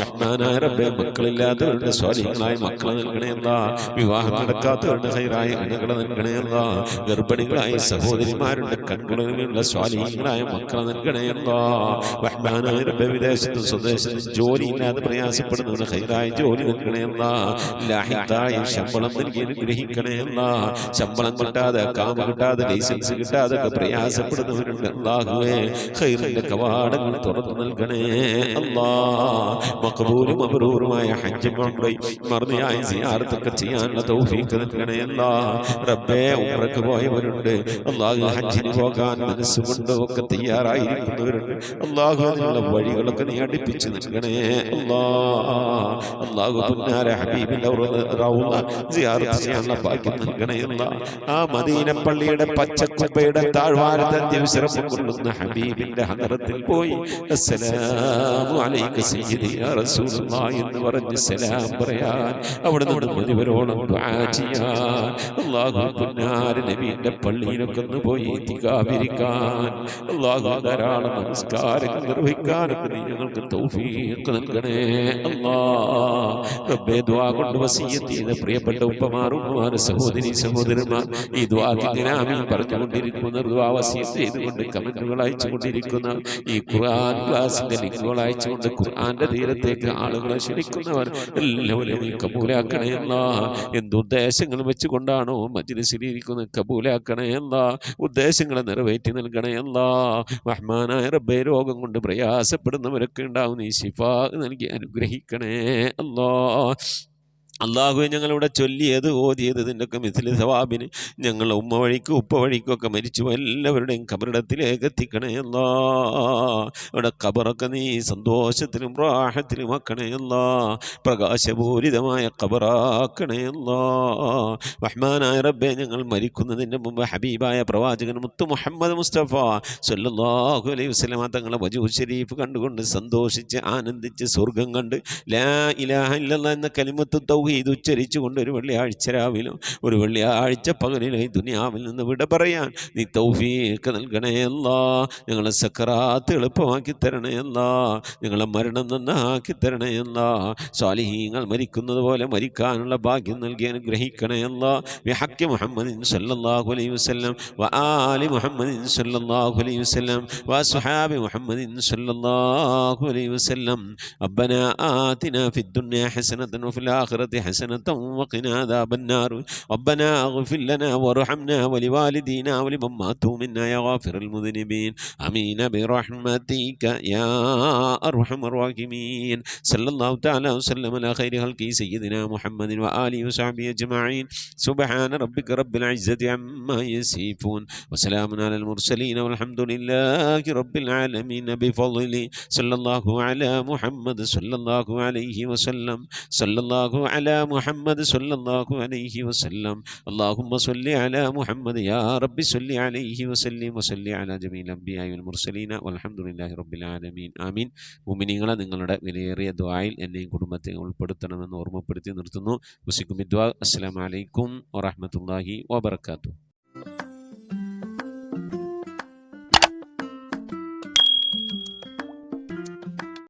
റഹ്മാനായ റബ്ബേ മക്കളില്ലാത്തവരുടെ സ്വാലിഹീങ്ങളായ മക്കളെ നൽകണേ അല്ലാ. വിവാഹം നടക്കാത്തവരുടെ ഖൈറായ ഇണകളെ നൽകണേ അല്ലാ. ഗർഭിണികളായ സഹോദരിമാരുടെ കൺകുളിലുള്ള സ്വാലിഹീങ്ങളായ മക്കളെ നൽകണേ അല്ലാ. റഹ്മാനായ റബ്ബേ വിദേശത്തും സ്വദേശത്തും ജോലിയില്ലാതെ പ്രയാസപ്പെടുന്നവരുടെ ഖൈറായ ജോലി നൽകണേ അല്ലാ. ലാഹിഖായ ശമ്പളം നൽകി അനുഗ്രഹിക്കണേ അല്ലാ. ശമ്പളം കിട്ടാതെ, കാമ കിട്ടാതെ, ലൈസൻസ് കിട്ടാതെ പ്രയാസപ്പെടുന്നവരുണ്ട് അല്ലാഹുവേ ഖൈറിന്റെ കവാടങ്ങൾ തുറന്നു നൽകണേ അല്ലാ. മഖബൂലും മബ്റൂറുമായ ഹജ്ജും ഉംറയും മർദിയായ സിയാറത്തൊക്കെ ചെയ്യാനുള്ള തൗഫീഖ് നൽകണേ അല്ലാ. റബ്ബേ ഉംറക്ക് പോയവരുണ്ട്, അല്ലാഹു ഹജ്ജിന് പോകാൻ മനസ്സുകൊണ്ട് ഒക്കെ തയ്യാറായിരിക്കുന്നവരുണ്ട്. അല്ലാഹു അതിനുള്ള വഴികളൊക്കെ നീ അടുപ്പിച്ച് നൽകണേ അല്ലാ. അല്ലാഹു പുന്നാര ഹബീബിന്റെ റൗള സിയാറത്ത് ചെയ്യാനുള്ള ഭാഗ്യം നൽകണേ അല്ലാ. ആ മദീന പള്ളിയുടെ പച്ചക്കുബയുടെ താഴ്വാരത്തെ ദിവസം കൊള്ളുന്ന ഹബീബിന്റെ ഹദറത്തിൽ പോയി അസ്സലാമു അലൈക സയ്യിദി യാ റസൂലുള്ളാഹി എന്ന് പറഞ്ഞ് സലാം പറയാൻ, അവിടെ നിന്ന് മുഴുവനോളം ദുആ ചെയ്യാൻ, അല്ലാഹു പുന്നാര നബിയുടെ പള്ളിയിലൊക്കെ ഒന്ന് പോയി ഇത്തികാഫിരിക്കാൻ, അല്ലാഹു ധാരാളം നമസ്കാരങ്ങൾ നിർവഹിക്കാനൊക്കെ നീ ഞങ്ങൾക്ക് തൗഫീഖ് നൽകണേ അല്ലാ. റബ്ബേ ദുആ കൊണ്ട് വസിയ്യത്ത് ചെയ്ത പ്രിയപ്പെട്ട ഉപ്പമാർ, സഹോദരി സഹോദരന്മാർ, ഈ ദുആക്ക് ഇങ്ങനെ ആമീൻ പറഞ്ഞുകൊണ്ടിരിക്കുന്ന, ദുആ വസിയ്യത്ത് ചെയ്തുകൊണ്ട് കമന്റുകൾ അയച്ചുകൊണ്ടിരിക്കുന്ന, ഈ ഖുർആൻ ക്ലാസിന്റെ ലിങ്കുകൾ അയച്ചുകൊണ്ട് ഖുർആന്റെ തീരത്തേക്ക് ആളുകളെ ക്ഷണിക്കുന്നവർ എല്ലാവരും നീ കബൂലാക്കണേ അല്ലാ. എന്തുദ്ദേശങ്ങൾ വെച്ചുകൊണ്ടാണോ മജ്ലിസിലിരിക്കുന്നത് കബൂലാക്കണേ അല്ലാ. ഉദ്ദേശങ്ങളെ നിറവേറ്റി നൽകണേ അല്ലാ. റഹ്മാനായ റബ്ബേ രോഗം കൊണ്ട് പ്രയാസപ്പെടുന്നവരൊക്കെ ഉണ്ടാവും, നീ ശിഫാ നൽകി അനുഗ്രഹിക്കണേ അല്ലാ. അള്ളാഹുവെ ഞങ്ങളിവിടെ ചൊല്ലിയത് ഓതിയത് ഇതിൻ്റെയൊക്കെ മിഥിലി സവാബിന് ഞങ്ങൾ ഉമ്മ വഴിക്കും ഉപ്പ വഴിക്കുമൊക്കെ മരിച്ചു എല്ലാവരുടെയും കബറിടത്തിലേക്ക് എത്തിക്കണേ അല്ലാ. അവിടെ കബറൊക്കെ നീ സന്തോഷത്തിലും റാഹത്തിലും ആക്കണേ അല്ലാ. പ്രകാശപൂരിതമായ കബറാക്കണേ അല്ലാ. റഹ്മാനായ റബ്ബേ ഞങ്ങൾ മരിക്കുന്നതിൻ്റെ മുമ്പ് ഹബീബായ പ്രവാചകൻ മുത്ത് മുഹമ്മദ് മുസ്തഫ സല്ലല്ലാഹു അലൈഹി വസല്ലമ തങ്ങളെ വജൂഹ് ശരീഫ് കണ്ടുകൊണ്ട് സന്തോഷിച്ച് ആനന്ദിച്ച് സ്വർഗം കണ്ട് ലാ ഇലാഹ ഇല്ലല്ലാഹ് എന്ന കലിമത്ത് തൗഹീദ് ഉച്ചരിച്ചുകൊണ്ട് ഒരു വെള്ളിയാഴ്ച രാവിലും ഒരു വെള്ളിയാഴ്ച പകലിലും ഈ ദുനിയാവിൽ നിന്ന് വിട പറയാൻ നീ തൗഫീഖ് നൽകണേ അല്ലാ. ഞങ്ങളെ സക്കറാത്ത് എളുപ്പമാക്കി തരണേ അല്ലാ. ഞങ്ങളെ മരണം നന്നാക്കി തരണേ അല്ലാ. സ്വാലിഹീങ്ങൾ മരിക്കുന്നത് പോലെ മരിക്കാനുള്ള ഭാഗ്യം നൽകി അനുഗ്രഹിക്കണേ അല്ലാ. ബിഹഖി മുഹമ്മദിൻ സല്ലല്ലാഹു അലൈഹി വസല്ലം വആലി മുഹമ്മദിൻ സല്ലല്ലാഹു അലൈഹി വസല്ലം വഅസ്ഹാബി മുഹമ്മദിൻ സല്ലല്ലാഹു അലൈഹി വസല്ലം. റബ്ബനാ ആതിനാ ഫിദ്ദുനിയ ഹസനതൻ വഫിൽ ആഖിറതി حسنة وقنا عذاب النار ربنا اغفر لنا وارحمنا ولوالدينا ولمن ماتوا منا يا غافر المذنبين آمين برحمتك يا أرحم الراحمين صلى الله تعالى وسلم على خير خلقه سيدنا محمد وآله وصحبه أجمعين سبحان ربك رب العزة عما يصفون وسلام على المرسلين والحمد لله رب العالمين بفضله صلى الله على محمد صلى الله عليه وسلم صلى الله على محمد صلى الله عليه وسلم اللهم صل على محمد يا رب صل عليه وسلم وصل على جميع الأنبياء والمرسلين والحمد لله رب العالمين آمين. മുഅ്മിനീങ്ങളെ നിങ്ങളുടെ വിലയേറിയ ദുആയിൽ എന്നെയും കുടുംബത്തെയും ഉൾപ്പെടുത്തണമെന്ന് ഓർമ്മപ്പെടുത്തി നിർത്തുന്നു. വസിക്കും ദുആ. അസ്സലാമു അലൈക്കും വറഹ്മത്തുള്ളാഹി വബറകാതുഹു.